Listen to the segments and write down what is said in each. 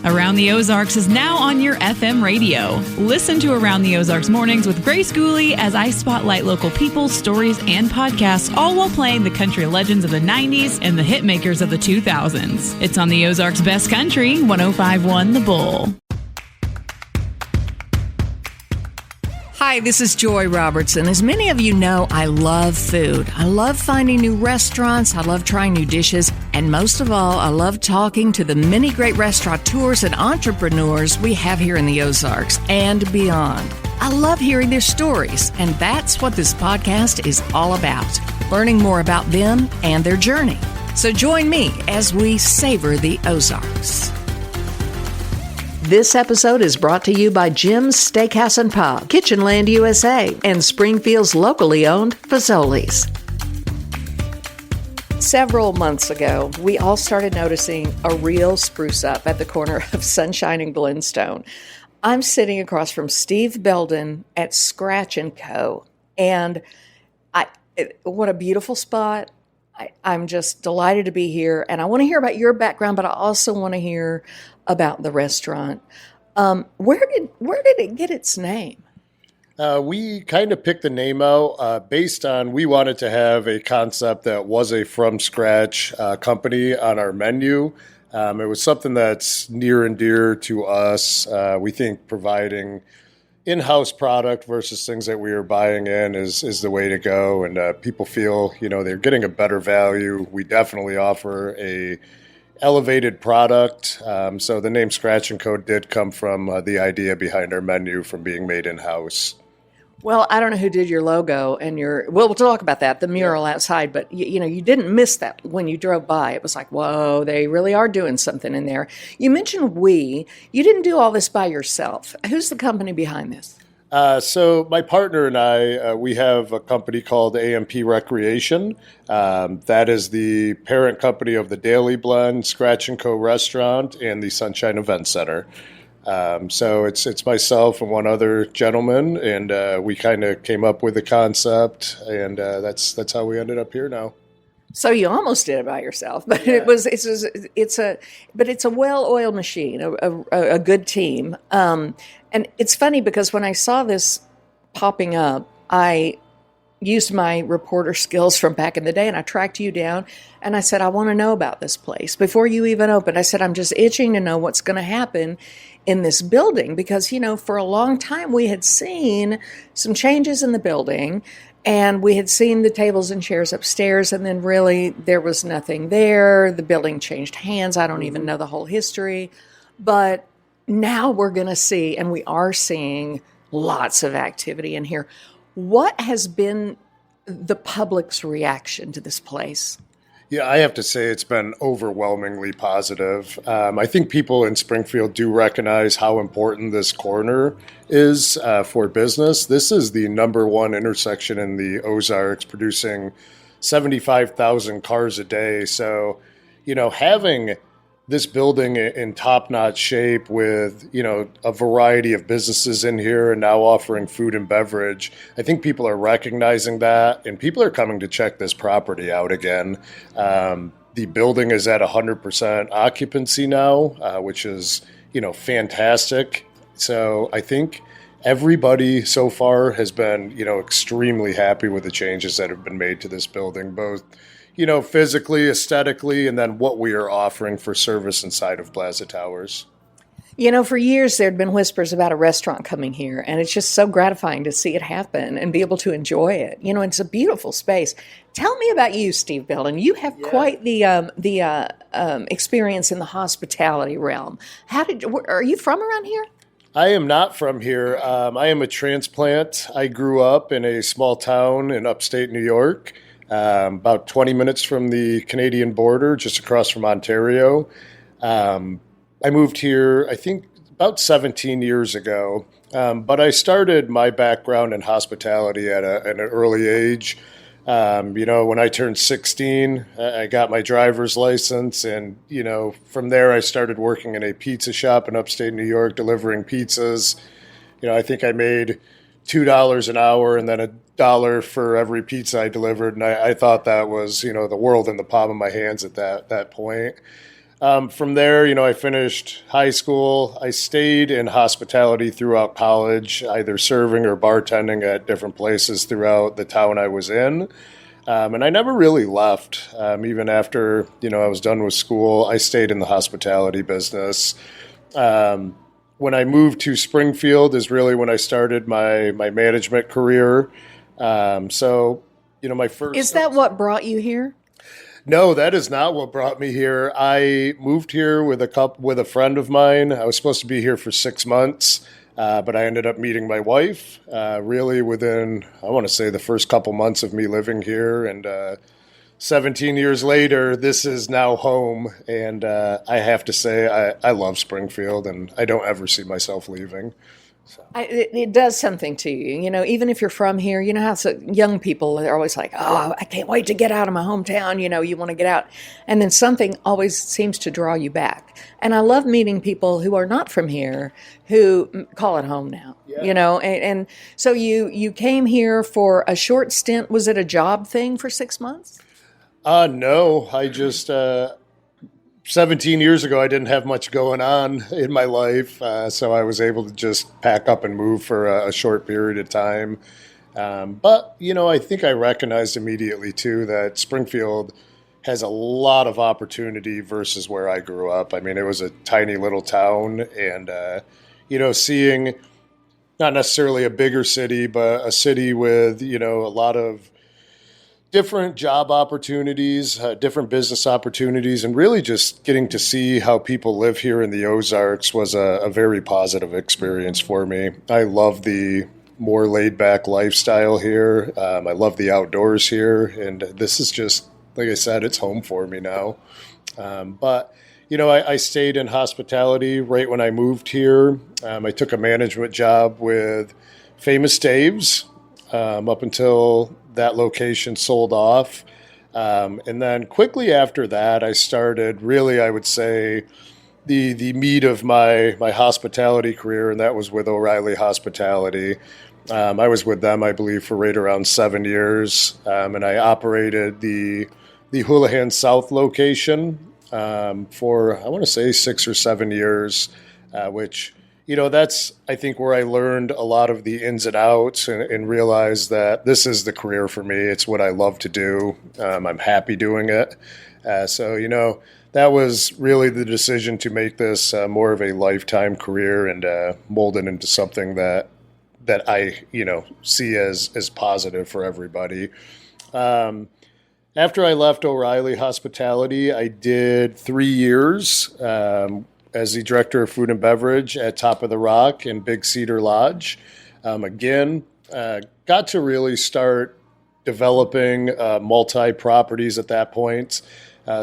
Around the Ozarks is now on your FM radio. Listen to Around the Ozarks mornings with Grace Gooley as I spotlight local people, stories, and podcasts, all while playing the country legends of the 90s and the hit makers of the 2000s. It's on the Ozarks Best Country, 105.1 The Bull. Hi, this is Joy Robertson. As many of you know, I love food. I love finding new restaurants. I love trying new dishes. And most of all, I love talking to the many great restaurateurs and entrepreneurs we have here in the Ozarks and beyond. I love hearing their stories, and that's what this podcast is all about, learning more about them and their journey. So join me as we savor the Ozarks. This episode is brought to you by Jim's Steakhouse and Pub, Kitchenland USA, and Springfield's locally owned Fazoli's. Several months ago, we all started noticing a real spruce up at the corner of Sunshine and Glenstone. I'm sitting across from Steve Belden at Scratch & Co. And what a beautiful spot. I'm just delighted to be here. And I want to hear about your background, but I also want to hear about the restaurant. Where did it get its name? We kind of picked the name out based on we wanted to have a concept that was a from-scratch company on our menu. It was something that's near and dear to us. We think providing in-house product versus things that we are buying in is the way to go. And people feel, they're getting a better value. We definitely offer a elevated product. So the name Scratch & Co. did come from the idea behind our menu from being made in-house. Well, I don't know who did your logo and we'll talk about that, the mural outside, but you didn't miss that when you drove by. It was like, whoa, they really are doing something in there. You mentioned you didn't do all this by yourself. Who's the company behind this? So my partner and I, we have a company called AMP Recreation. That is the parent company of the Daily Blend, Scratch & Co. Restaurant, and the Sunshine Event Center. So it's myself and one other gentleman, and we kind of came up with the concept, and that's how we ended up here now. So you almost did it by yourself, but yeah. it's a well-oiled machine, a good team. And it's funny because when I saw this popping up, I used my reporter skills from back in the day, and I tracked you down, and I said, I want to know about this place. Before you even opened, I said, I'm just itching to know what's going to happen in this building because, for a long time we had seen some changes in the building, and we had seen the tables and chairs upstairs, and then really there was nothing there. The building changed hands. I don't even know the whole history, but now we're going to see, and we are seeing lots of activity in here. What has been the public's reaction to this place? Yeah, I have to say it's been overwhelmingly positive. I think people in Springfield do recognize how important this corner is for business. This is the number one intersection in the Ozarks, producing 75,000 cars a day. So, having this building in top-notch shape with, a variety of businesses in here and now offering food and beverage, I think people are recognizing that, and people are coming to check this property out again. The building is at 100% occupancy now, which is, fantastic. So I think everybody so far has been, extremely happy with the changes that have been made to this building, both physically, aesthetically, and then what we are offering for service inside of Plaza Towers. For years there had been whispers about a restaurant coming here, and it's just so gratifying to see it happen and be able to enjoy it. It's a beautiful space. Tell me about you, Steve Belden. You have quite the experience in the hospitality realm. Are you from around here? I am not from here. I am a transplant. I grew up in a small town in upstate New York. About 20 minutes from the Canadian border, just across from Ontario. I moved here, I think, about 17 years ago, but I started my background in hospitality at an early age. When I turned 16, I got my driver's license, and, from there I started working in a pizza shop in upstate New York, delivering pizzas. I think I made $2 an hour and then $1 for every pizza I delivered. And I thought that was, the world in the palm of my hands at that point. From there, I finished high school. I stayed in hospitality throughout college, either serving or bartending at different places throughout the town I was in. And I never really left. Even after, I was done with school, I stayed in the hospitality business. When I moved to Springfield is really when I started my management career. My first... Is that what brought you here? No, that is not what brought me here. I moved here with a friend of mine. I was supposed to be here for 6 months, but I ended up meeting my wife really within, I want to say, the first couple months of me living here. And 17 years later, this is now home. And I have to say, I love Springfield, and I don't ever see myself leaving. It does something to you, even if you're from here, how young people are always like, oh, I can't wait to get out of my hometown. You want to get out. And then something always seems to draw you back. And I love meeting people who are not from here who call it home now, and so you came here for a short stint. Was it a job thing for 6 months? No, I just, 17 years ago, I didn't have much going on in my life, so I was able to just pack up and move for a short period of time. But, I think I recognized immediately, too, that Springfield has a lot of opportunity versus where I grew up. I mean, it was a tiny little town, and, seeing not necessarily a bigger city, but a city with, a lot of different job opportunities, different business opportunities, and really just getting to see how people live here in the Ozarks was a very positive experience for me. I love the more laid-back lifestyle here. I love the outdoors here, and this is just, like I said, it's home for me now. But I stayed in hospitality right when I moved here. I took a management job with Famous Dave's up until that location sold off. And then quickly after that, I started really, I would say, the meat of my hospitality career, and that was with O'Reilly Hospitality. I was with them, I believe, for right around 7 years, and I operated the Houlihan South location for, I want to say, 6 or 7 years, which... that's, I think, where I learned a lot of the ins and outs and realized that this is the career for me. It's what I love to do. I'm happy doing it. So, that was really the decision to make this more of a lifetime career and mold it into something that I, see as positive for everybody. After I left O'Reilly Hospitality, I did 3 years as the director of food and beverage at Top of the Rock and Big Cedar Lodge. Got to really start developing multi-properties at that point.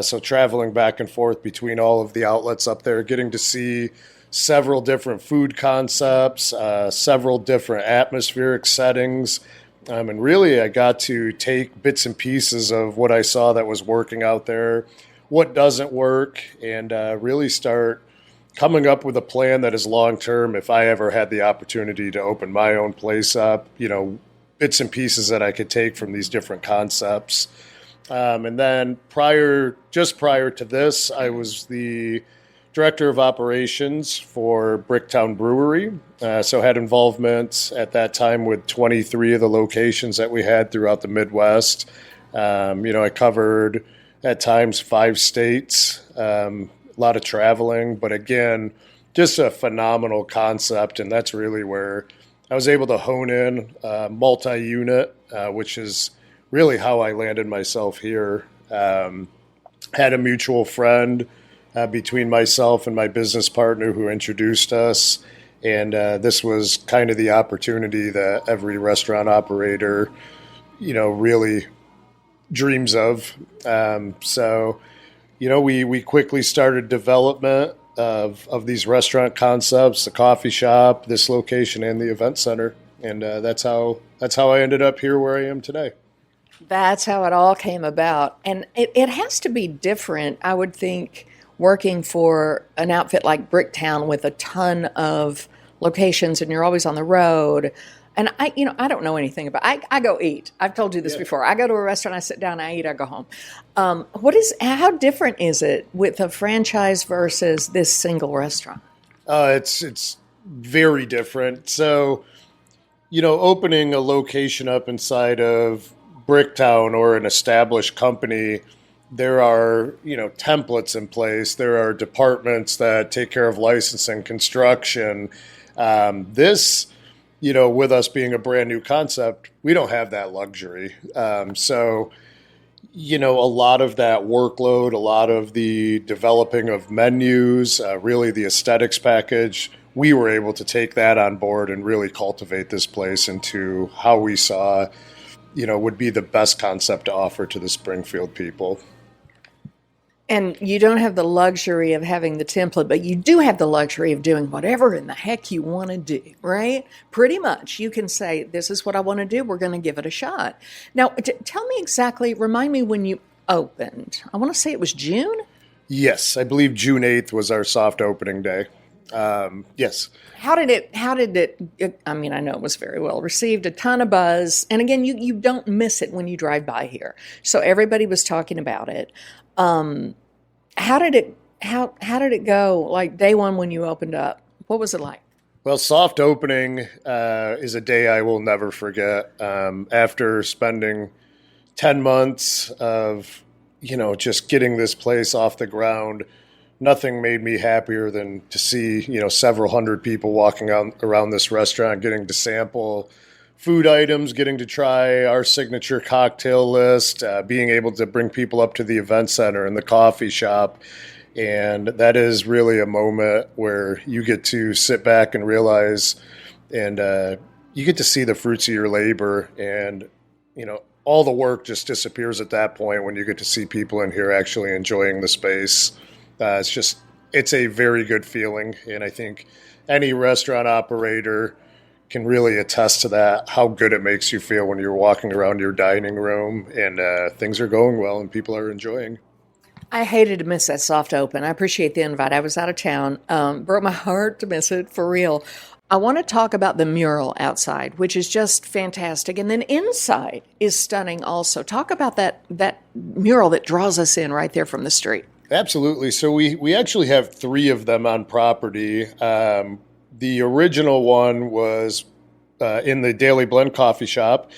So traveling back and forth between all of the outlets up there, getting to see several different food concepts, several different atmospheric settings. And really, I got to take bits and pieces of what I saw that was working out there, what doesn't work, and really start coming up with a plan that is long-term. If I ever had the opportunity to open my own place up, bits and pieces that I could take from these different concepts. And then prior to this, I was the director of operations for Bricktown Brewery. So had involvement at that time with 23 of the locations that we had throughout the Midwest. I covered at times 5 states, a lot of traveling, but again, just a phenomenal concept. And that's really where I was able to hone in multi-unit, which is really how I landed myself here. Had a mutual friend between myself and my business partner who introduced us. And this was kind of the opportunity that every restaurant operator, really dreams of. We quickly started development of these restaurant concepts, the coffee shop, this location, and the event center. And that's how I ended up here where I am today. That's how it all came about. And it has to be different, I would think, working for an outfit like Bricktown with a ton of locations and you're always on the road. And I don't know anything about. I go eat. I've told you this before. I go to a restaurant, I sit down, I eat, I go home. How different is it with a franchise versus this single restaurant? It's very different. So, opening a location up inside of Bricktown or an established company, there are, templates in place. There are departments that take care of licensing, construction. This, with us being a brand new concept, we don't have that luxury. So, a lot of that workload, a lot of the developing of menus, really the aesthetics package, we were able to take that on board and really cultivate this place into how we saw, would be the best concept to offer to the Springfield people. And you don't have the luxury of having the template, but you do have the luxury of doing whatever in the heck you want to do, right? Pretty much. You can say, this is what I want to do. We're going to give it a shot. Now, tell me exactly, remind me when you opened. I want to say it was June? Yes, I believe June 8th was our soft opening day. Yes. How did it, I mean, I know it was very well received, a ton of buzz. And again, you don't miss it when you drive by here. So everybody was talking about it. How did it go? Like day one when you opened up, what was it like? Well, soft opening is a day I will never forget. After spending 10 months of, just getting this place off the ground, nothing made me happier than to see, several hundred people walking around this restaurant, getting to sample food items, getting to try our signature cocktail list, being able to bring people up to the event center and the coffee shop. And that is really a moment where you get to sit back and realize, and you get to see the fruits of your labor. And, all the work just disappears at that point when you get to see people in here actually enjoying the space. It's a very good feeling. And I think any restaurant operator can really attest to that, how good it makes you feel when you're walking around your dining room and things are going well and people are enjoying. I hated to miss that soft open. I appreciate the invite. I was out of town. Broke my heart to miss it, for real. I want to talk about the mural outside, which is just fantastic. And then inside is stunning also. Talk about that mural that draws us in right there from the street. Absolutely. So we actually have 3 of them on property. The original one was in the Daily Blend coffee shop.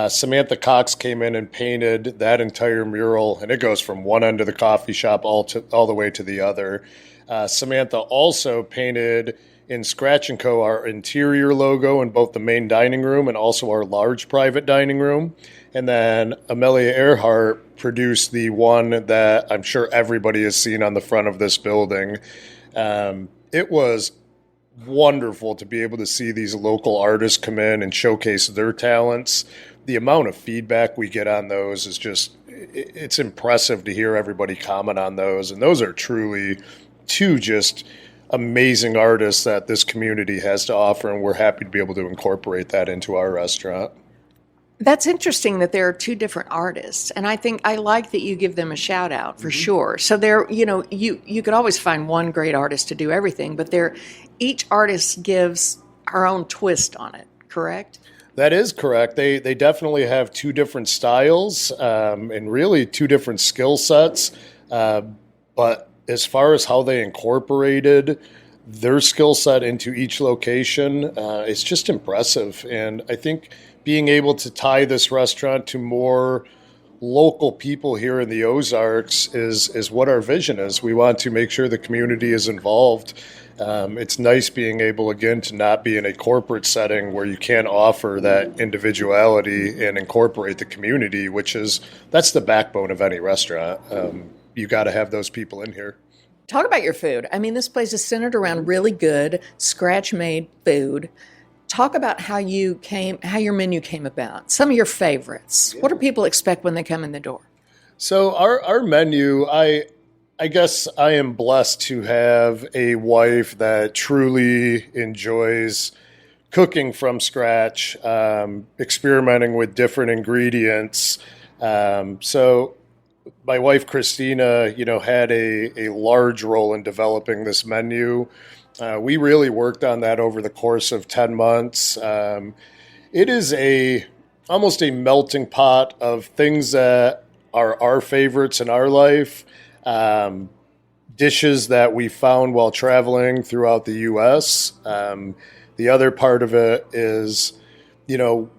Samantha Cox came in and painted that entire mural, and it goes from one end of the coffee shop all the way to the other. Samantha also painted in Scratch & Co. our interior logo in both the main dining room and also our large private dining room. And then Amelia Earhart produced the one that I'm sure everybody has seen on the front of this building. It was wonderful to be able to see these local artists come in and showcase their talents. The amount of feedback we get on those is it's impressive to hear everybody comment on those. And those are truly 2 just amazing artists that this community has to offer. And we're happy to be able to incorporate that into our restaurant. That's interesting that there are 2 different artists, and I think I like that you give them a shout out for sure. So there, you could always find one great artist to do everything, but each artist gives our own twist on it. Correct? That is correct. They definitely have 2 different styles and really 2 different skill sets. But as far as how they incorporated their skill set into each location, it's just impressive. And I think being able to tie this restaurant to more local people here in the Ozarks is what our vision is. We want to make sure the community is involved. It's nice being able, again, to not be in a corporate setting where you can't offer that individuality and incorporate the community, that's the backbone of any restaurant. You got to have those people in here. Talk about your food. I mean, this place is centered around really good, scratch-made food. Talk about how your menu came about. Some of your favorites. What do people expect when they come in the door? So our menu, I guess I am blessed to have a wife that truly enjoys cooking from scratch, experimenting with different ingredients. So my wife, Christina, had a large role in developing this menu. We really worked on that over the course of 10 months. It is almost a melting pot of things that are our favorites in our life, dishes that we found while traveling throughout the U.S. The other part of it is,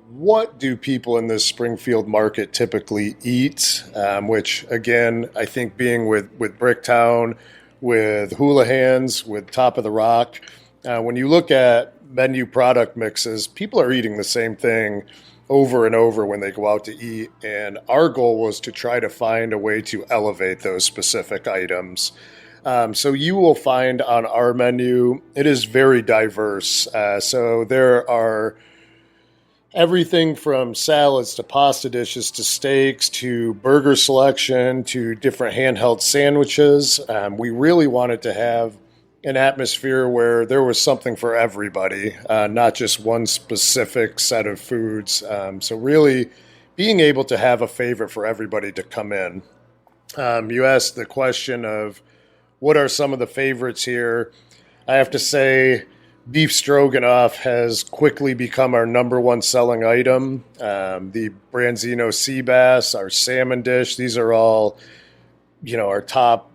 what do people in this Springfield market typically eat? Which, again, I think being with Bricktown, with Houlihan's, with Top of the Rock, when you look at menu product mixes, people are eating the same thing over and over when they go out to eat. And our goal was to try to find a way to elevate those specific items. So you will find on our menu, it is very diverse. So there are everything from salads to pasta dishes to steaks to burger selection to different handheld sandwiches. We really wanted to have an atmosphere where there was something for everybody, not just one specific set of foods. So really being able to have a favorite for everybody to come in. You asked the question of what are some of the favorites here. I have to say beef stroganoff has quickly become our number one selling item. The Branzino sea bass, our salmon dish, these are all, our top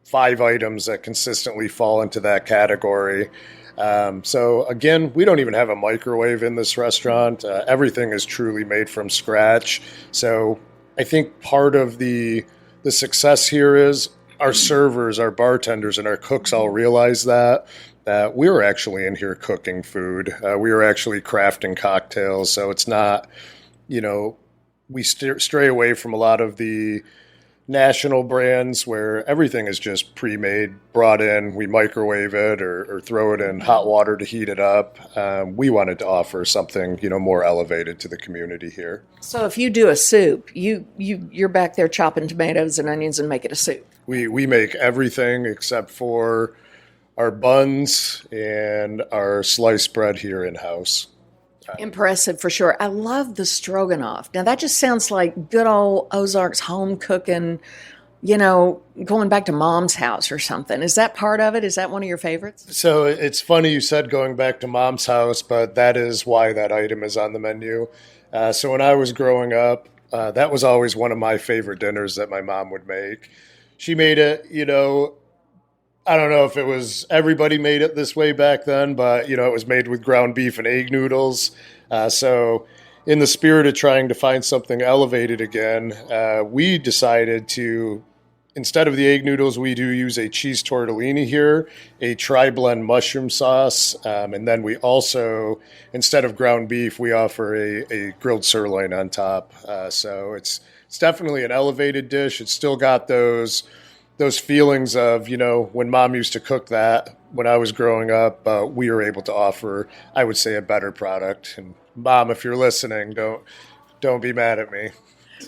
5 items that consistently fall into that category. So again, we don't even have a microwave in this restaurant. Everything is truly made from scratch. So I think part of the success here is our servers, our bartenders, and our cooks all realize that we were actually in here cooking food. We were actually crafting cocktails. So it's not, we stray away from a lot of the national brands where everything is just pre-made, brought in, we microwave it or throw it in hot water to heat it up. We wanted to offer something, more elevated to the community here. So if you do a soup, you're back there chopping tomatoes and onions and make it a soup. We make everything except for our buns and our sliced bread here in-house. Impressive for sure. I love the stroganoff. Now that just sounds like good old Ozarks home cooking, going back to mom's house or something. Is that part of it? Is that one of your favorites? So it's funny you said going back to mom's house, but that is why that item is on the menu. So when I was growing up, that was always one of my favorite dinners that my mom would make. She made it, I don't know if it was everybody made it this way back then, but, it was made with ground beef and egg noodles. So in the spirit of trying to find something elevated again, we decided to, instead of the egg noodles, we do use a cheese tortellini here, a tri-blend mushroom sauce. And then we also, instead of ground beef, we offer a grilled sirloin on top. So it's definitely an elevated dish. It's still got those feelings of, when mom used to cook that when I was growing up, we were able to offer, I would say, a better product. And mom, if you're listening, don't be mad at me.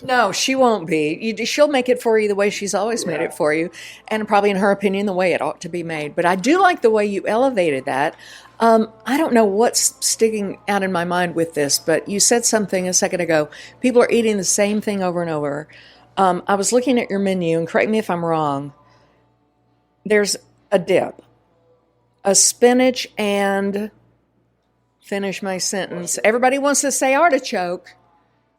No, she won't be. She'll make it for you the way she's always made it for you. And probably in her opinion, the way it ought to be made. But I do like the way you elevated that. I don't know what's sticking out in my mind with this, but you said something a second ago. People are eating the same thing over and over. I was looking at your menu, and correct me if I'm wrong. There's a dip, a spinach and, finish my sentence. Everybody wants to say artichoke,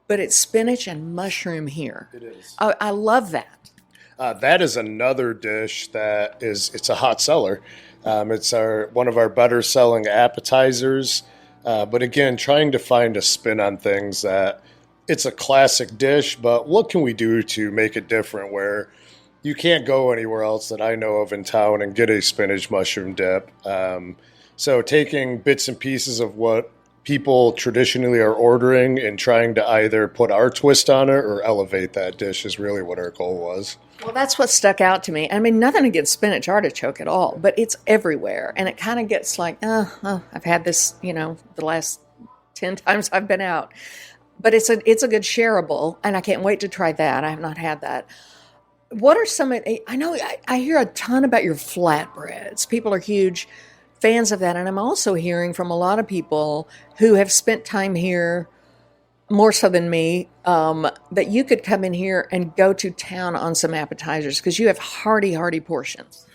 but it's spinach and mushroom here. It is. I love that. That is another dish it's a hot seller. It's one of our better selling appetizers. But again, trying to find a spin on things that it's a classic dish, but what can we do to make it different where you can't go anywhere else that I know of in town and get a spinach mushroom dip? So taking bits and pieces of what people traditionally are ordering and trying to either put our twist on it or elevate that dish is really what our goal was. Well, that's what stuck out to me. I mean, nothing against spinach artichoke at all, but it's everywhere. And it kind of gets like, I've had this, the last 10 times I've been out. But it's a good shareable, and I can't wait to try that. I have not had that. What are some? I know I hear a ton about your flatbreads. People are huge fans of that, and I'm also hearing from a lot of people who have spent time here, more so than me, that you could come in here and go to town on some appetizers because you have hearty portions.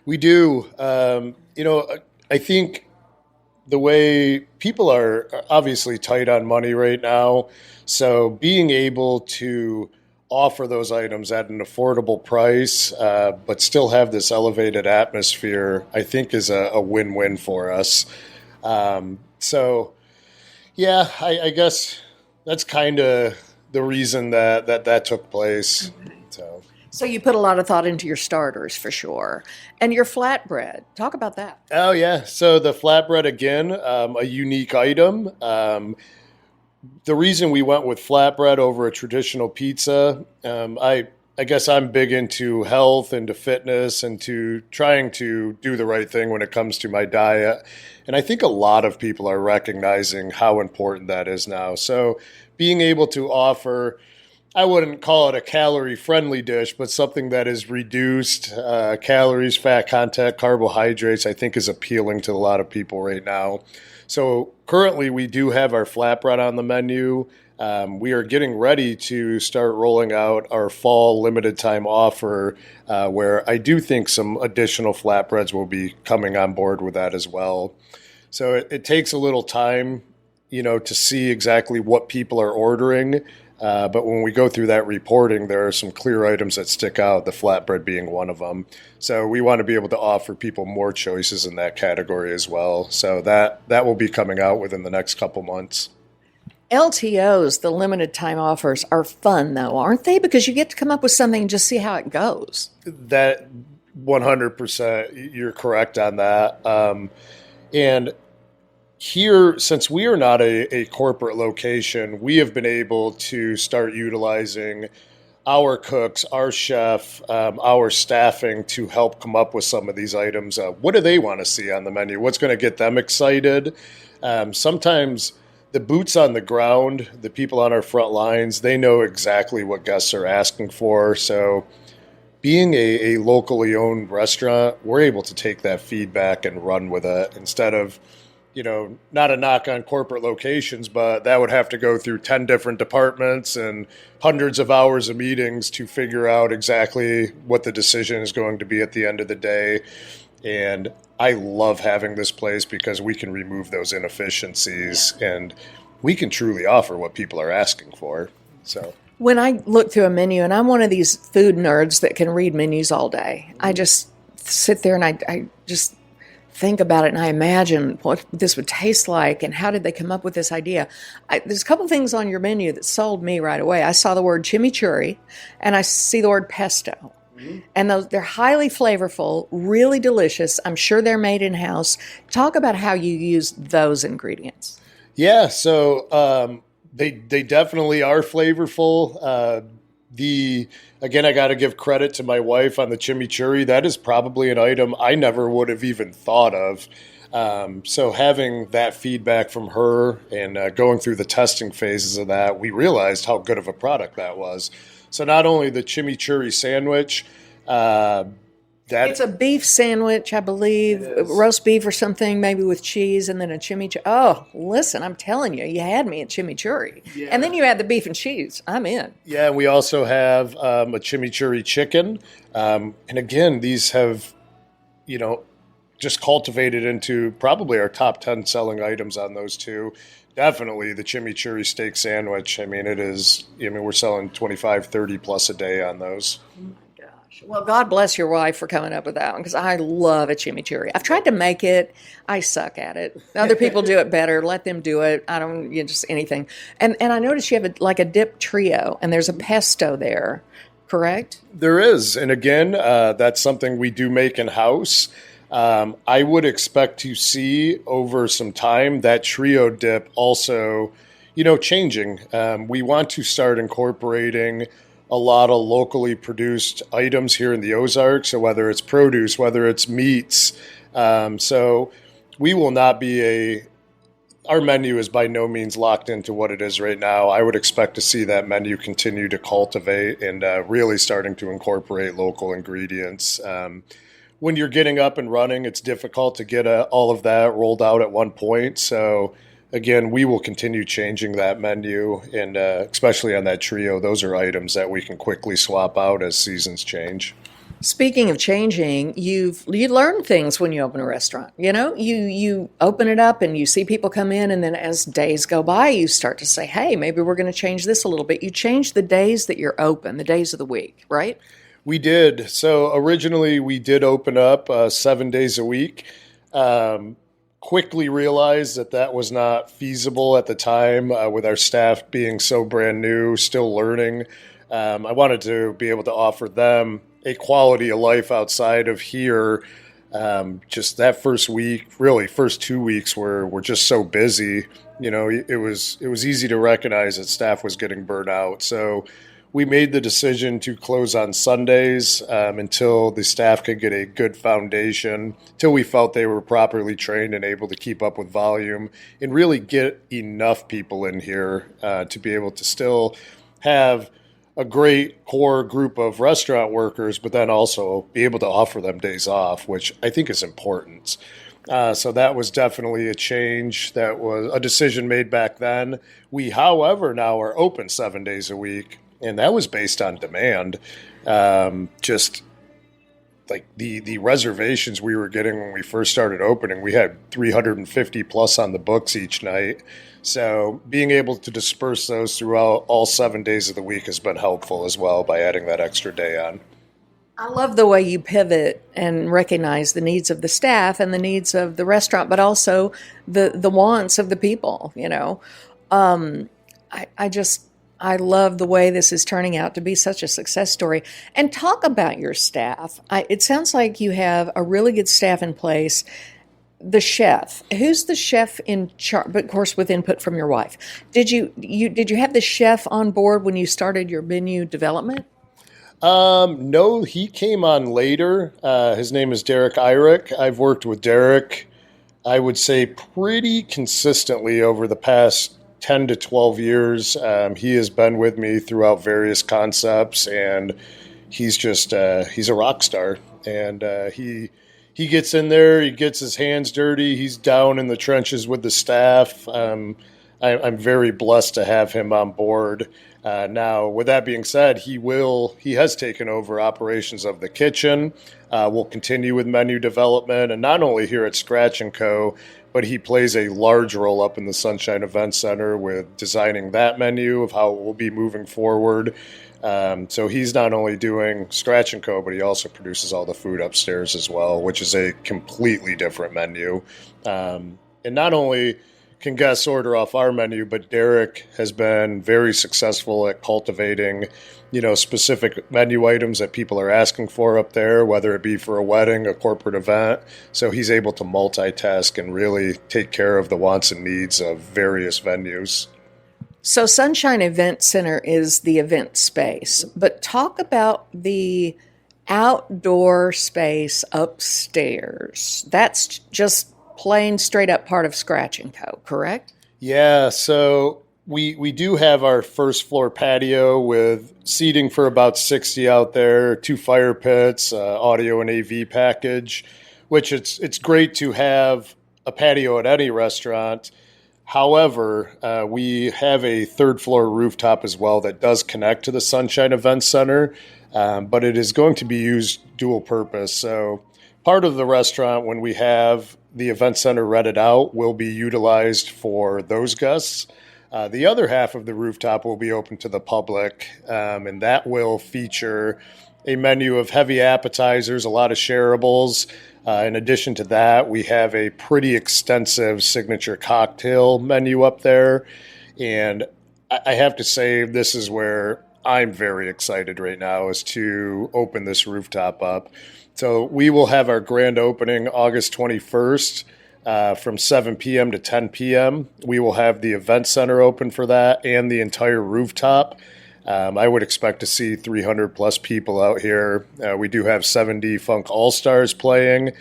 We do. I think the way people are obviously tight on money right now. So being able to offer those items at an affordable price, but still have this elevated atmosphere, I think is a win-win for us. So yeah, I guess that's kind of the reason that took place. So. So you put a lot of thought into your starters for sure. And your flatbread. Talk about that. Oh yeah. So the flatbread again, a unique item. The reason we went with flatbread over a traditional pizza, I guess I'm big into health and to fitness and to trying to do the right thing when it comes to my diet. And I think a lot of people are recognizing how important that is now. So being able to offer, I wouldn't call it a calorie-friendly dish, but something that is reduced calories, fat content, carbohydrates, I think is appealing to a lot of people right now. So currently we do have our flatbread on the menu. We are getting ready to start rolling out our fall limited time offer where I do think some additional flatbreads will be coming on board with that as well. So it takes a little time, to see exactly what people are ordering. But when we go through that reporting, there are some clear items that stick out, the flatbread being one of them. So we want to be able to offer people more choices in that category as well. So that will be coming out within the next couple months. LTOs, the limited time offers, are fun though, aren't they? Because you get to come up with something and just see how it goes. That 100%, you're correct on that. And here, since we are not a corporate location, we have been able to start utilizing our cooks, our chef, our staffing to help come up with some of these items. What do they want to see on the menu? What's going to get them excited? Sometimes the boots on the ground, the people on our front lines, they know exactly what guests are asking for. So being a locally owned restaurant, we're able to take that feedback and run with it instead of, not a knock on corporate locations, but that would have to go through 10 different departments and hundreds of hours of meetings to figure out exactly what the decision is going to be at the end of the day. And I love having this place because we can remove those inefficiencies and we can truly offer what people are asking for. So when I look through a menu, and I'm one of these food nerds that can read menus all day, I just sit there and I just think about it and I imagine what this would taste like and how did they come up with this idea. There's a couple things on your menu that sold me right away. I saw the word chimichurri and I see the word pesto. Mm-hmm. And they're highly flavorful, really delicious. I'm sure they're made in-house. Talk about how you use those ingredients. Yeah, so they definitely are flavorful. Again, I got to give credit to my wife on the chimichurri. That is probably an item I never would have even thought of. So having that feedback from her and going through the testing phases of that, we realized how good of a product that was. So not only the chimichurri sandwich, it's a beef sandwich, I believe, roast beef or something, maybe with cheese, and then a chimichurri. Oh, listen, I'm telling you, you had me at chimichurri. Yeah. And then you add the beef and cheese. I'm in. Yeah, and we also have a chimichurri chicken. And again, these have, just cultivated into probably our top 10 selling items on those two. Definitely the chimichurri steak sandwich. We're selling 25, 30 plus a day on those. Well, God bless your wife for coming up with that one because I love a chimichurri. I've tried to make it. I suck at it. Other people do it better. Let them do it. I don't, just anything. And I noticed you have a dip trio and there's a pesto there, correct? There is. And again, that's something we do make in-house. I would expect to see over some time that trio dip also, changing. We want to start incorporating a lot of locally produced items here in the Ozarks. So whether it's produce, whether it's meats. So we will not be our menu is by no means locked into what it is right now. I would expect to see that menu continue to cultivate and really starting to incorporate local ingredients. When you're getting up and running, it's difficult to get all of that rolled out at one point. So again, we will continue changing that menu, and especially on that trio, those are items that we can quickly swap out as seasons change. Speaking of changing, you learn things when you open a restaurant. You open it up and you see people come in, and then as days go by, you start to say, "Hey, maybe we're going to change this a little bit." You change the days that you're open, the days of the week, right? We did. So originally we did open up 7 days a week. Quickly realized that that was not feasible at the time with our staff being so brand new, still learning. I wanted to be able to offer them a quality of life outside of here. Just that first week, really first 2 weeks were just so busy. It was easy to recognize that staff was getting burnt out. So we made the decision to close on Sundays until the staff could get a good foundation, till we felt they were properly trained and able to keep up with volume and really get enough people in here to be able to still have a great core group of restaurant workers, but then also be able to offer them days off, which I think is important. So that was definitely a change. That was a decision made back then. We, however, now are open 7 days a week, and that was based on demand. Just like the reservations we were getting when we first started opening, we had 350 plus on the books each night. So being able to disperse those throughout all 7 days of the week has been helpful as well by adding that extra day on. I love the way you pivot and recognize the needs of the staff and the needs of the restaurant, but also the wants of the people. I love the way this is turning out to be such a success story. And talk about your staff. It sounds like you have a really good staff in place. The chef, who's the chef in charge? But of course, with input from your wife. Did you have the chef on board when you started your menu development? No, he came on later. His name is Derek Irick. I've worked with Derek, I would say, pretty consistently over the past 10 to 12 years. He has been with me throughout various concepts, and he's just he's a rock star. And he gets in there, he gets his hands dirty, he's down in the trenches with the staff. I'm very blessed to have him on board. Now, with that being said, he has taken over operations of the kitchen. We'll continue with menu development, and not only here at Scratch & Co., but he plays a large role up in the Sunshine Event Center with designing that menu of how it will be moving forward. So he's not only doing Scratch & Co., but he also produces all the food upstairs as well, which is a completely different menu. And not only can guests order off our menu, but Derek has been very successful at cultivating, specific menu items that people are asking for up there, whether it be for a wedding, a corporate event. So he's able to multitask and really take care of the wants and needs of various venues. So Sunshine Event Center is the event space, but talk about the outdoor space upstairs. That's just plain straight up part of Scratch & Co., correct? Yeah, so we do have our first floor patio with seating for about 60 out there, 2 fire pits, audio and AV package, which it's great to have a patio at any restaurant. However, we have a 3rd floor rooftop as well that does connect to the Sunshine Event Center, but it is going to be used dual purpose. So part of the restaurant, when we have the event center rented out, will be utilized for those guests. The other half of the rooftop will be open to the public, and that will feature a menu of heavy appetizers, a lot of shareables. In addition to that, we have a pretty extensive signature cocktail menu up there. And I have to say, this is where I'm very excited right now, is to open this rooftop up. So we will have our grand opening August 21st from 7 p.m. to 10 p.m. We will have the event center open for that and the entire rooftop. I would expect to see 300 plus people out here. We do have 70 Funk All-Stars playing.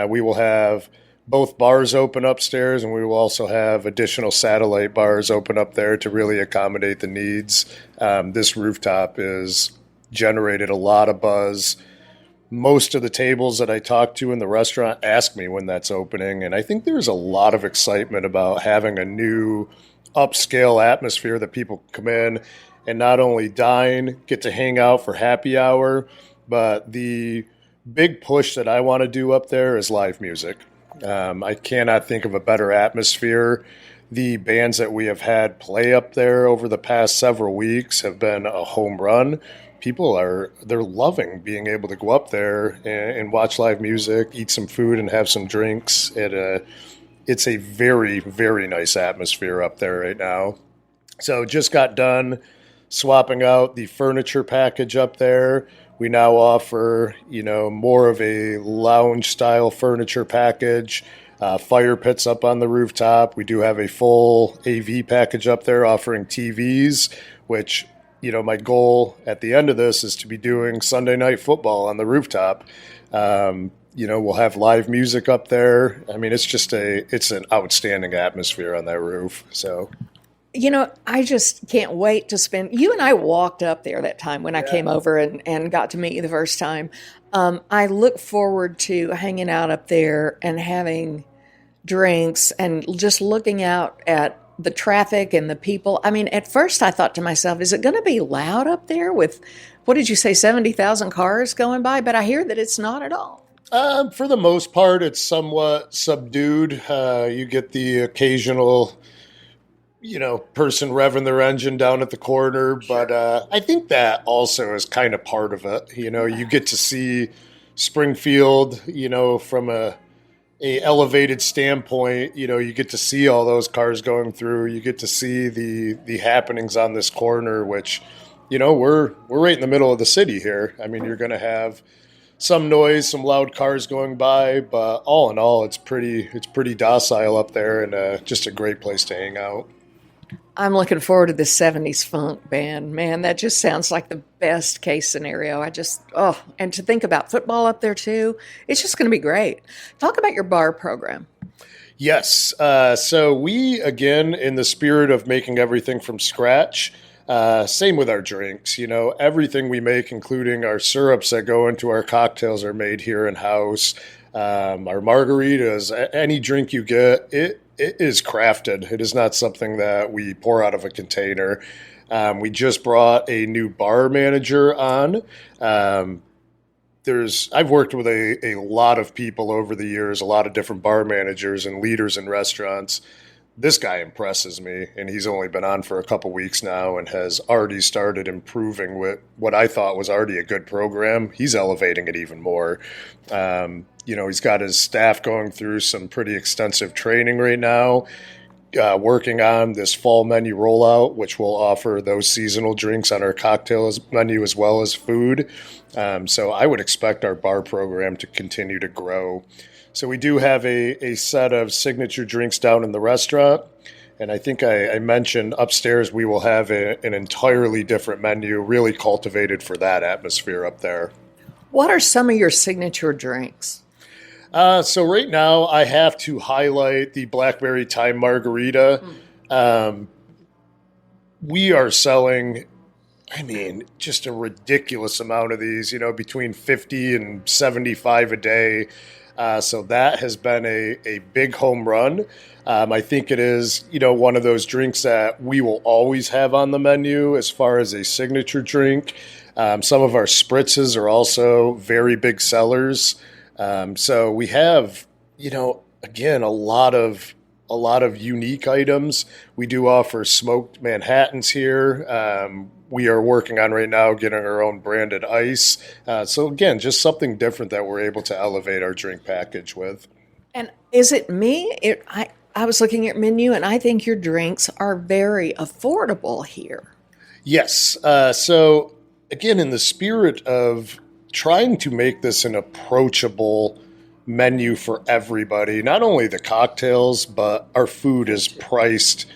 We will have both bars open upstairs, and we will also have additional satellite bars open up there to really accommodate the needs. This rooftop has generated a lot of buzz. Most of the tables that I talk to in the restaurant ask me when that's opening, and I think there's a lot of excitement about having a new upscale atmosphere that people come in and not only dine, get to hang out for happy hour, but the big push that I want to do up there is live music. I cannot think of a better atmosphere. The bands that we have had play up there over the past several weeks have been a home run. They're loving being able to go up there and watch live music, eat some food, and have some drinks. It's a very, very nice atmosphere up there right now. So just got done swapping out the furniture package up there. We now offer, more of a lounge-style furniture package, fire pits up on the rooftop. We do have a full AV package up there offering TVs, which, my goal at the end of this is to be doing Sunday night football on the rooftop. We'll have live music up there. I mean, it's an outstanding atmosphere on that roof. So, I just can't wait to you and I walked up there that time when I came over and got to meet you the first time. I look forward to hanging out up there and having drinks and just looking out at the traffic and the people. I mean, at first I thought to myself, is it going to be loud up there with, what did you say, 70,000 cars going by? But I hear that it's not at all. For the most part, it's somewhat subdued. You get the occasional, person revving their engine down at the corner. But I think that also is kind of part of it. You get to see Springfield, from a elevated standpoint. You get to see all those cars going through. You get to see the happenings on this corner, which, we're right in the middle of the city here. I mean, you're going to have some noise, some loud cars going by, but all in all, it's pretty docile up there and just a great place to hang out. I'm looking forward to the 70s funk band. Man, that just sounds like the best case scenario. And to think about football up there too, it's just going to be great. Talk about your bar program. Yes. So we, again, in the spirit of making everything from scratch, same with our drinks, everything we make, including our syrups that go into our cocktails, are made here in-house. Our margaritas, any drink you get, it is crafted. It is not something that we pour out of a container. We just brought a new bar manager on. I've worked with a lot of people over the years, a lot of different bar managers and leaders in restaurants. This guy impresses me, and he's only been on for a couple weeks now and has already started improving with what I thought was already a good program. He's elevating it even more. He's got his staff going through some pretty extensive training right now, working on this fall menu rollout, which will offer those seasonal drinks on our cocktails menu as well as food. So I would expect our bar program to continue to grow. So we do have a set of signature drinks down in the restaurant. And I think I mentioned upstairs we will have an entirely different menu, really cultivated for that atmosphere up there. What are some of your signature drinks? So right now I have to highlight the Blackberry Thyme Margarita. We are selling, just a ridiculous amount of these, between 50 and 75 a day. So that has been a big home run. I think it is, one of those drinks that we will always have on the menu as far as a signature drink. Some of our spritzes are also very big sellers. So we have, again, a lot of unique items. We do offer smoked Manhattans here. We are working on right now getting our own branded ice. So again, just something different that we're able to elevate our drink package with. And is it me? I was looking at menu and I think your drinks are very affordable here. Yes. So again, in the spirit of trying to make this an approachable menu for everybody, not only the cocktails, but our food is priced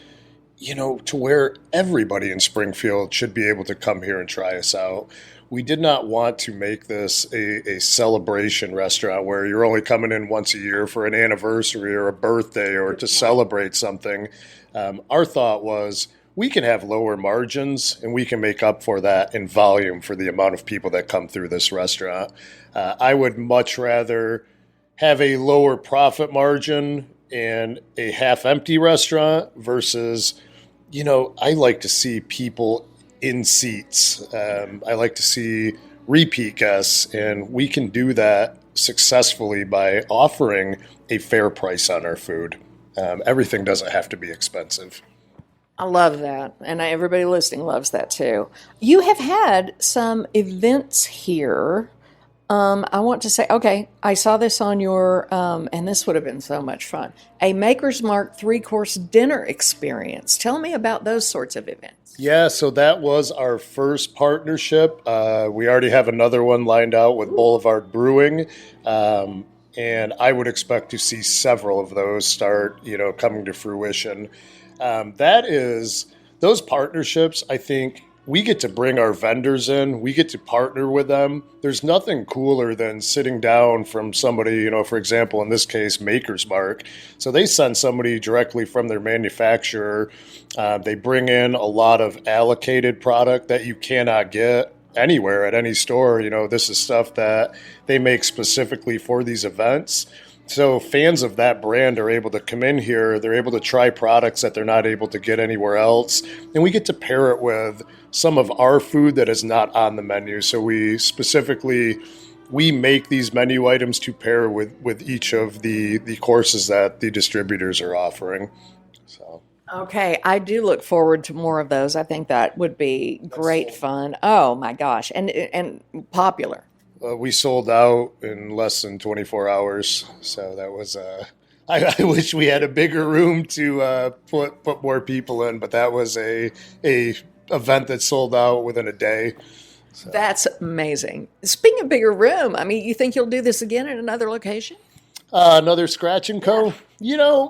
to where everybody in Springfield should be able to come here and try us out. We did not want to make this a celebration restaurant where you're only coming in once a year for an anniversary or a birthday or to celebrate something. Our thought was we can have lower margins and we can make up for that in volume for the amount of people that come through this restaurant. I would much rather have a lower profit margin and a half-empty restaurant versus I like to see people in seats. I like to see repeat guests, and we can do that successfully by offering a fair price on our food. Everything doesn't have to be expensive. I love that. And everybody listening loves that too. You have had some events here. I want to say, okay, I saw this on your, and this would have been so much fun, a Maker's Mark 3-course dinner experience. Tell me about those sorts of events. Yeah, so that was our first partnership. We already have another one lined out with Boulevard Brewing. And I would expect to see several of those start, coming to fruition. Those partnerships, I think, we get to bring our vendors in. We get to partner with them. There's nothing cooler than sitting down from somebody, for example, in this case, Maker's Mark. So they send somebody directly from their manufacturer. They bring in a lot of allocated product that you cannot get anywhere at any store. This is stuff that they make specifically for these events. So fans of that brand are able to come in here. They're able to try products that they're not able to get anywhere else. And we get to pair it with some of our food that is not on the menu. So we make these menu items to pair with each of the courses that the distributors are offering. So. Okay, I do look forward to more of those. I think that would be great fun. Oh my gosh, and popular. We sold out in less than 24 hours, so that was. I wish we had a bigger room to put more people in, but that was a event that sold out within a day. So. That's amazing. Speaking of bigger room, you think you'll do this again in another location? Another Scratch and Co. Yeah.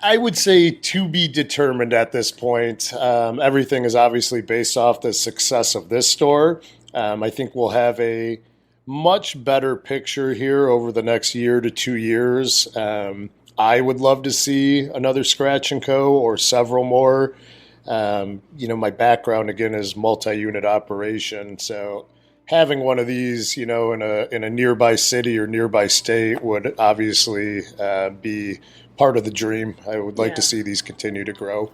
I would say to be determined at this point. Everything is obviously based off the success of this store. I think we'll have a much better picture here over the next year to 2 years. I would love to see another Scratch and Co. or several more. My background again is multi-unit operation, so having one of these, in a nearby city or nearby state would obviously be part of the dream. I would like to see these continue to grow.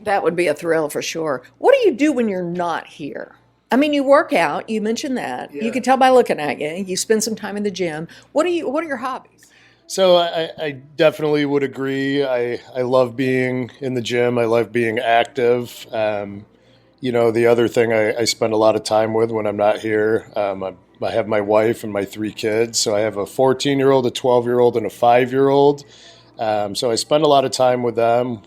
That would be a thrill for sure. What do you do when you're not here? You work out. You mentioned that. Yeah. You can tell by looking at you. You spend some time in the gym. What are your hobbies? So I definitely would agree. I love being in the gym. I love being active. The other thing I spend a lot of time with when I'm not here, I have my wife and my 3 kids. So I have a 14-year-old, a 12-year-old, and a 5-year-old. So I spend a lot of time with them,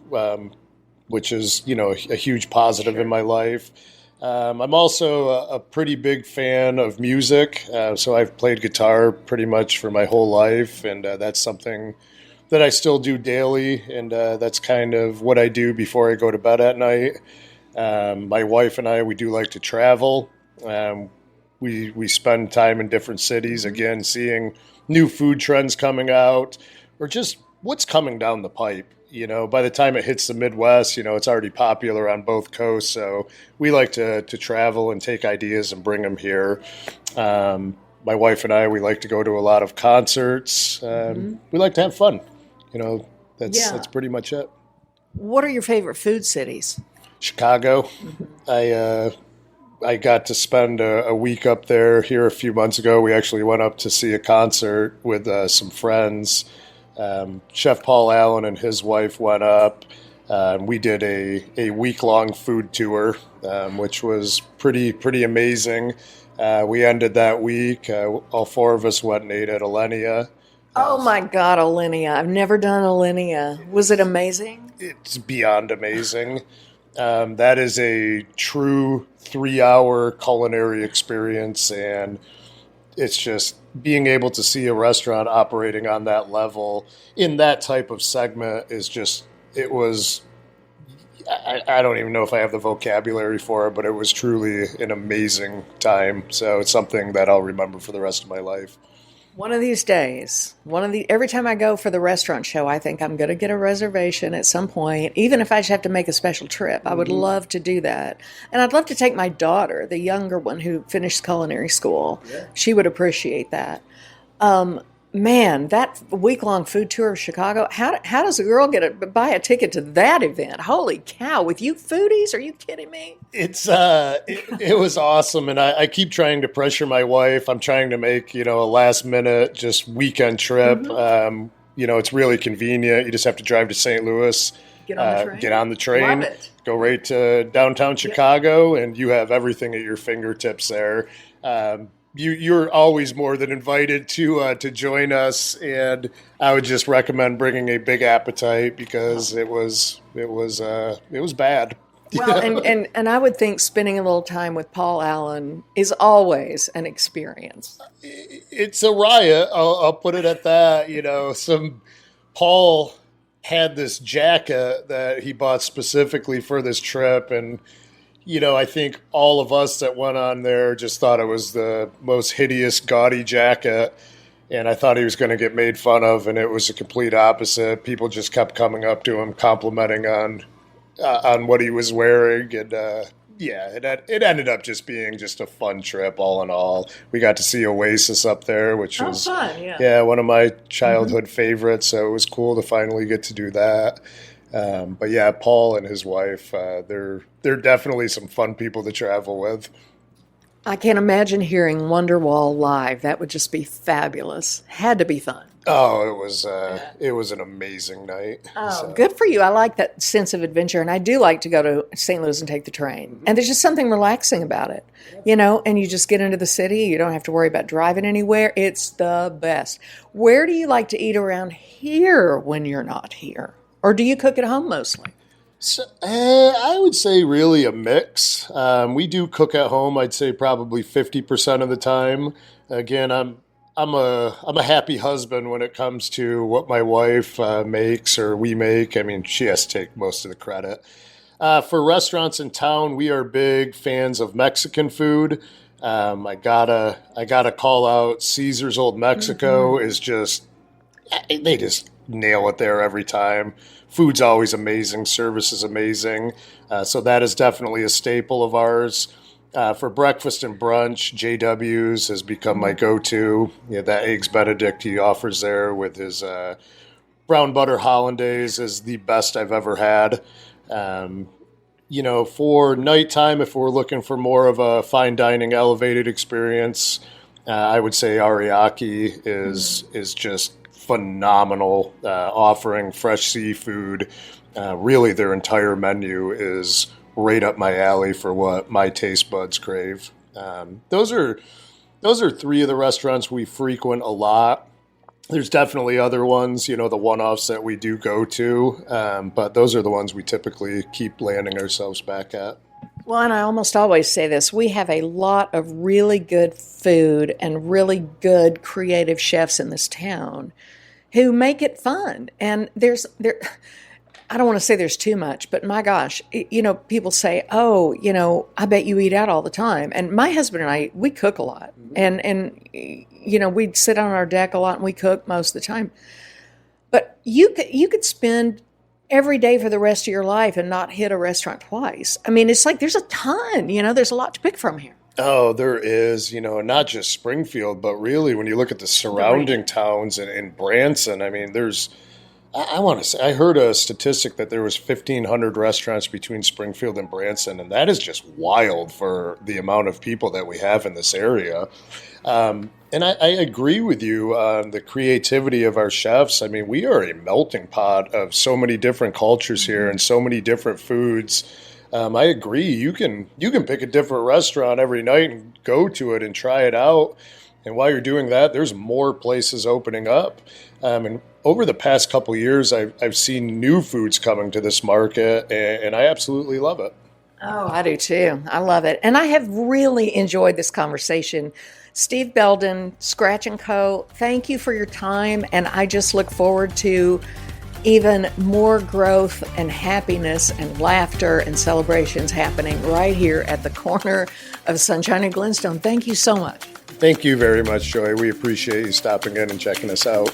which is, a huge positive in my life. I'm also a pretty big fan of music. So I've played guitar pretty much for my whole life. And that's something that I still do daily. And that's kind of what I do before I go to bed at night. My wife and I, we do like to travel. We spend time in different cities, again, seeing new food trends coming out or just what's coming down the pipe. By the time it hits the Midwest, it's already popular on both coasts. So we like to travel and take ideas and bring them here. My wife and I, we like to go to a lot of concerts. We like to have fun. That's pretty much it. What are your favorite food cities? Chicago. I got to spend a week up there here a few months ago. We actually went up to see a concert with some friends. Chef Paul Allen and his wife went up. We did a week-long food tour, which was pretty amazing. We ended that week. All 4 of us went and ate at Alinea. Oh my God, Alinea. I've never done Alinea. Was it amazing? It's beyond amazing. That is a true 3-hour culinary experience, and it's just being able to see a restaurant operating on that level in that type of segment is just, it was, I don't even know if I have the vocabulary for it, but it was truly an amazing time. So it's something that I'll remember for the rest of my life. One of these days, every time I go for the restaurant show, I think I'm going to get a reservation at some point, even if I just have to make a special trip. I would love to do that. And I'd love to take my daughter, the younger one who finished culinary school. Yeah. She would appreciate that. Man, that week-long food tour of Chicago, how does a girl buy a ticket to that event? Holy cow, with you foodies? Are you kidding me? It was awesome, and I keep trying to pressure my wife. I'm trying to make, a last-minute, just weekend trip. It's really convenient. You just have to drive to St. Louis, Get on the train. get on the train, Love it. go right to downtown Chicago, and you have everything at your fingertips there. You're always more than invited to join us, and I would just recommend bringing a big appetite because it was bad. Well, and I would think spending a little time with Paul Allen is always an experience. It's a riot. I'll put it at that. Paul had this jacket that he bought specifically for this trip, and I think all of us that went on there just thought it was the most hideous, gaudy jacket, and I thought he was going to get made fun of, and it was the complete opposite. People just kept coming up to him, complimenting on what he was wearing, and it ended up just being just a fun trip all in all. We got to see Oasis up there, which was fun, yeah, one of my childhood favorites, so it was cool to finally get to do that. But yeah, Paul and his wife, they're definitely some fun people to travel with. I can't imagine hearing Wonderwall live. That would just be fabulous. Had to be fun. Oh, it was an amazing night. Oh, good for you. I like that sense of adventure, and I do like to go to St. Louis and take the train. And there's just something relaxing about it, and you just get into the city. You don't have to worry about driving anywhere. It's the best. Where do you like to eat around here when you're not here? Or do you cook at home mostly? So, I would say really a mix. We do cook at home. I'd say probably 50% of the time. Again, I'm a happy husband when it comes to what my wife makes or we make. I mean, she has to take most of the credit. For restaurants in town, we are big fans of Mexican food. I gotta call out Caesar's Old Mexico is just, they just nail it there every time. Food's always amazing. Service is amazing. So that is definitely a staple of ours. For breakfast and brunch, JW's has become my go-to. That Eggs Benedict he offers there with his brown butter hollandaise is the best I've ever had. For nighttime, if we're looking for more of a fine dining elevated experience, I would say Ariake is just phenomenal, offering fresh seafood. Really, their entire menu is right up my alley for what my taste buds crave. Those are three of the restaurants we frequent a lot. There's definitely other ones, the one-offs that we do go to, but those are the ones we typically keep landing ourselves back at. Well, and I almost always say this, we have a lot of really good food and really good creative chefs in this town who make it fun. And I don't want to say there's too much, but my gosh, people say, oh, I bet you eat out all the time. And my husband and I, we cook a lot. And we'd sit on our deck a lot and we cook most of the time. But you could spend every day for the rest of your life and not hit a restaurant twice. I mean, it's like there's a ton, there's a lot to pick from here. Oh, there is, not just Springfield, but really when you look at the surrounding towns in Branson, I mean, I want to say, I heard a statistic that there was 1,500 restaurants between Springfield and Branson, and that is just wild for the amount of people that we have in this area. And I agree with you on the creativity of our chefs. I mean, we are a melting pot of so many different cultures here and so many different foods. I agree. You can pick a different restaurant every night and go to it and try it out. And while you're doing that, there's more places opening up. And over the past couple of years, I've seen new foods coming to this market, and I absolutely love it. Oh, I do too. I love it. And I have really enjoyed this conversation. Steve Belden, Scratch & Co., thank you for your time. And I just look forward to even more growth and happiness and laughter and celebrations happening right here at the corner of Sunshine and Glenstone. Thank you so much. Thank you very much, Joy. We appreciate you stopping in and checking us out.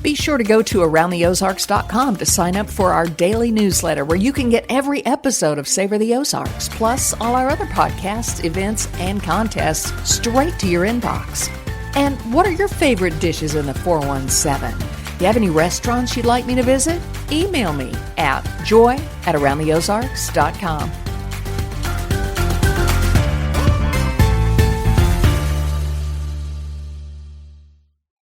Be sure to go to AroundTheOzarks.com to sign up for our daily newsletter where you can get every episode of Savor the Ozarks, plus all our other podcasts, events, and contests straight to your inbox. And what are your favorite dishes in the 417? Do you have any restaurants you'd like me to visit? Email me at joy@AroundTheOzarks.com.